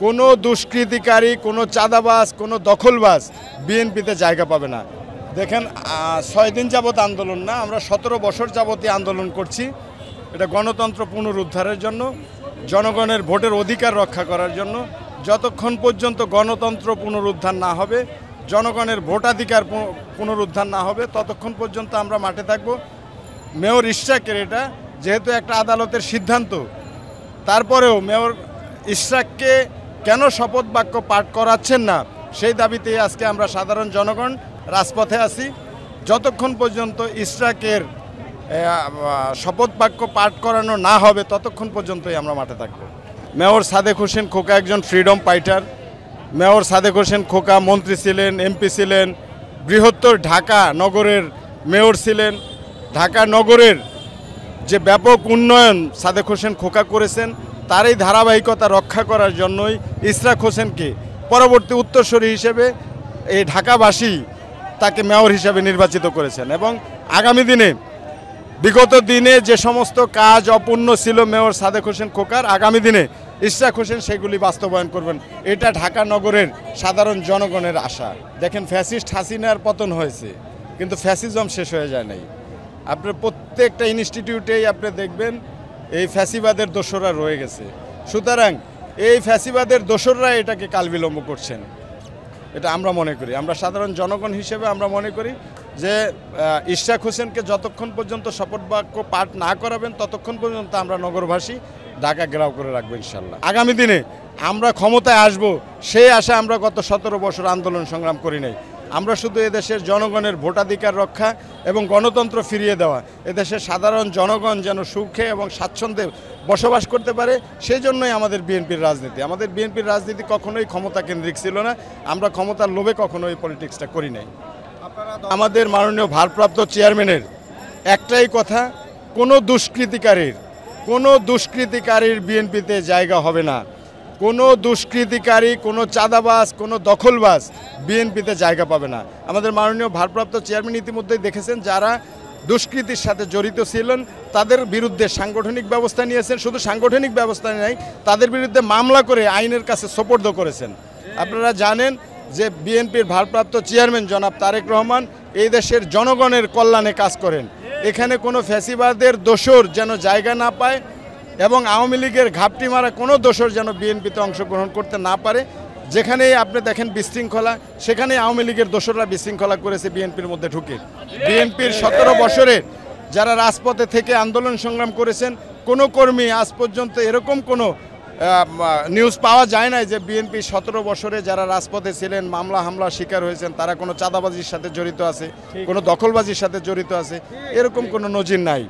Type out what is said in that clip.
কোনো দুষ্কৃতিকারী, কোনো চাঁদাবাজ, কোনো দখলবাজ বিএনপিতে জায়গা পাবে না। দেখেন 6 দিন যাবত আন্দোলন না, আমরা 17 বছর যাবতই আন্দোলন করছি। এটা গণতন্ত্র পুনরুদ্ধারের জন্য, জনগণের ভোটের অধিকার রক্ষা করার জন্য। যতক্ষণ পর্যন্ত গণতন্ত্র পুনরুদ্ধার না হবে, জনগণের ভোটাধিকার পুনরুদ্ধার না হবে, ততক্ষণ পর্যন্ত আমরা মাঠে থাকব। মেয়র ইশরাকের এটা যেহেতু একটা আদালতের সিদ্ধান্ত, তারপরেও মেয়র ইশরাককে কেন শপথ বাক্য পাঠ করাচ্ছেন না, সেই দাবিতেই আজকে আমরা সাধারণ জনগণ রাজপথে আছি। যতক্ষণ পর্যন্ত ইশরাকের শপথ বাক্য পাঠ করানো না হবে, ততক্ষণ পর্যন্তই আমরা মাঠে থাকব। মেয়র সাদেক হোসেন খোকা একজন freedom fighter. Mayor Sadek Hossain Khoka মন্ত্রী ছিলেন, এমপি ছিলেন, বৃহত্তর ঢাকা নগরের মেয়র ছিলেন। ঢাকা নগরের যে ব্যাপক উন্নয়ন সাদেক হোসেন খোকা করেছেন, তারই ধারাবাহিকতা রক্ষা করার জন্যই ইশরাক হোসেনকে পরবর্তী উত্তরসূরি হিসেবে এই ঢাকাবাসী তাকে মেয়র হিসেবে নির্বাচিত করেছেন। এবং আগামী দিনে, বিগত দিনে যে সমস্ত কাজ অপূর্ণ ছিল মেয়র সাদেক হোসেন খোকার, আগামী দিনে ইশরাক হোসেন সেগুলি বাস্তবায়ন করবেন। এটা ঢাকা নগরের সাধারণ জনগণের আশা। দেখেন, ফ্যাসিস্ট হাসিনার পতন হয়েছে, কিন্তু ফ্যাসিজম শেষ হয়ে যায় নাই। আপনার প্রত্যেকটা ইনস্টিটিউটেই আপনি দেখবেন এই ফ্যাসিবাদের দোসররা রয়ে গেছে। সুতরাং এই ফ্যাসিবাদের দোসররা এটাকে কালবিলম্ব করছেন, এটা আমরা মনে করি। আমরা সাধারণ জনগণ হিসেবে আমরা মনে করি যে ইশরাক হোসেনকে যতক্ষণ পর্যন্ত শপথ বাক্য পাঠ না করাবেন, ততক্ষণ পর্যন্ত আমরা নগরবাসী ঢাকা ঘেরাও করে রাখবো ইনশাল্লাহ। আগামী দিনে আমরা ক্ষমতায় আসব, সেই আশা আমরা গত 17 বছর আন্দোলন সংগ্রাম করি নাই। আমরা শুধু এদেশের জনগণের ভোটাধিকার রক্ষা এবং গণতন্ত্র ফিরিয়ে দেওয়া, এদেশের সাধারণ জনগণ যেন সুখে এবং স্বাচ্ছন্দ্যে বসবাস করতে পারে, সেই জন্যই আমাদের বিএনপির রাজনীতি। আমাদের বিএনপির রাজনীতি কখনোই ক্ষমতা কেন্দ্রিক ছিল না। আমরা ক্ষমতার লোভে কখনোই পলিটিক্সটা করি নাই। আমাদের মাননীয় ভারপ্রাপ্ত চেয়ারম্যানের একটাই কথা, কোনো দুষ্কৃতিকারীর বিএনপিতে জায়গা হবে না। কোনো দুষ্কৃতিকারী, কোনো চাঁদাবাজ, কোনো দখলবাজ বিএনপিতে জায়গা পাবে না। আমাদের মাননীয় ভারপ্রাপ্ত চেয়ারম্যান ইতিমধ্যেই দেখেছেন, যারা দুষ্কৃতির সাথে জড়িত ছিলেন তাদের বিরুদ্ধে সাংগঠনিক ব্যবস্থা নিয়েছেন। শুধু সাংগঠনিক ব্যবস্থা নেই, তাদের বিরুদ্ধে মামলা করে আইনের কাছে সোপর্দ করেছেন। আপনারা জানেন যে বিএনপির ভারপ্রাপ্ত চেয়ারম্যান জনাব তারেক রহমান এই দেশের জনগণের কল্যাণে কাজ করেন। এখানে কোনো ফ্যাসিবাদের দোসর যেন জায়গা না পায় এবং আওয়ামী লীগের ঘাপটি মারা কোনো দোসর যেন বিএনপিতে অংশগ্রহণ করতে না পারে। যেখানেই আপনি দেখেন বিশৃঙ্খলা, সেখানেই আওয়ামী লীগের দোসররা বিশৃঙ্খলা করেছে বিএনপির মধ্যে ঢুকে। বিএনপির 17 বছরে যারা রাজপথে থেকে আন্দোলন সংগ্রাম করেছেন, কোনো কর্মী আজ পর্যন্ত এরকম কোনো নিউজ পাওয়া যায় না যে বিএনপি 17 বছরে যারা রাজপথে ছিলেন, মামলা হামলার শিকার হয়েছেন, তারা কোনো চাঁদাবাজির সাথে জড়িত আছে, কোনো দখলবাজির সাথে জড়িত আছে, এরকম কোনো নজির নাই।